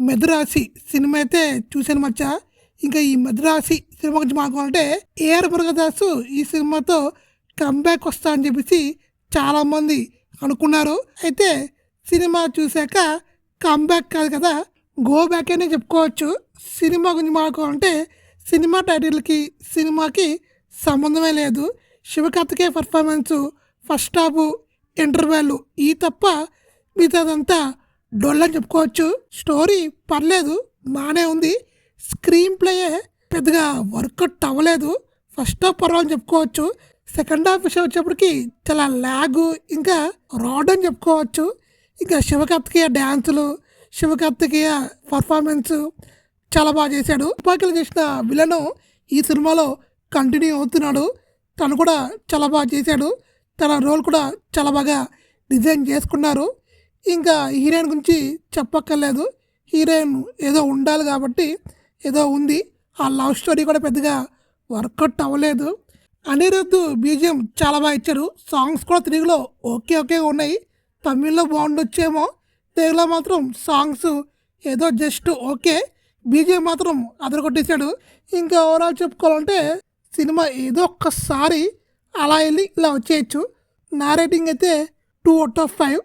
Madrasi cinema అయితే చూశాను మచ్చా. ఇంకా ఈ మద్రాసి సినిమా గురించి మాట్లాడాలంటే ఏఆర్ మురుగదాసు ఈ సినిమాతో కంబ్యాక్ వస్తా అని చెప్పేసి చాలామంది అనుకున్నారు. అయితే సినిమా చూశాక కంబ్యాక్ కాదు కదా, గో బ్యాక్ అనే చెప్పుకోవచ్చు. సినిమా గురించి మాట్లాడాలంటే సినిమా టైటిల్కి సినిమాకి సంబంధమే లేదు. Sivakarthikeya performance, first half, interval ఈ తప్ప మిగతాదంతా డొల్ అని చెప్పుకోవచ్చు. స్టోరీ పర్లేదు, బాగానే ఉంది. స్క్రీన్ ప్లేయే పెద్దగా వర్కౌట్ అవ్వలేదు. ఫస్ట్ హాఫ్ పర్వాలని చెప్పుకోవచ్చు. సెకండ్ హాఫ్ విషయం వచ్చేప్పటికి చాలా ల్యాగు, ఇంకా రాడ్ అని చెప్పుకోవచ్చు. ఇంకా శివకార్తికేయ డ్యాన్సులు, శివకార్తికేయ పర్ఫార్మెన్స్ చాలా బాగా చేశాడు. తుపాకీలు చేసిన విలను ఈ సినిమాలో కంటిన్యూ అవుతున్నాడు. తను కూడా చాలా బాగా చేశాడు. తన రోల్ కూడా చాలా బాగా డిజైన్ చేసుకున్నారు. ఇంకా హీరోయిన్ గురించి చెప్పక్కర్లేదు. హీరోయిన్ ఏదో ఉండాలి కాబట్టి ఏదో ఉంది. ఆ లవ్ స్టోరీ కూడా పెద్దగా వర్కౌట్ అవ్వలేదు. అనిరుద్ధ్ బీజిఎం చాలా బాగా ఇచ్చాడు. సాంగ్స్ కూడా తెలుగులో ఓకే ఉన్నాయి. తమిళ్లో బాగుండొచ్చేమో, తెలుగులో మాత్రం సాంగ్స్ ఏదో జస్ట్ ఓకే. బీజిఎం మాత్రం అదరగొట్టేశాడు. ఇంకా ఓవరాల్ చెప్పుకోవాలంటే సినిమా ఏదో ఒక్కసారి అలా వెళ్ళి ఇలా వచ్చేయచ్చు. నా రేటింగ్ అయితే 2/5.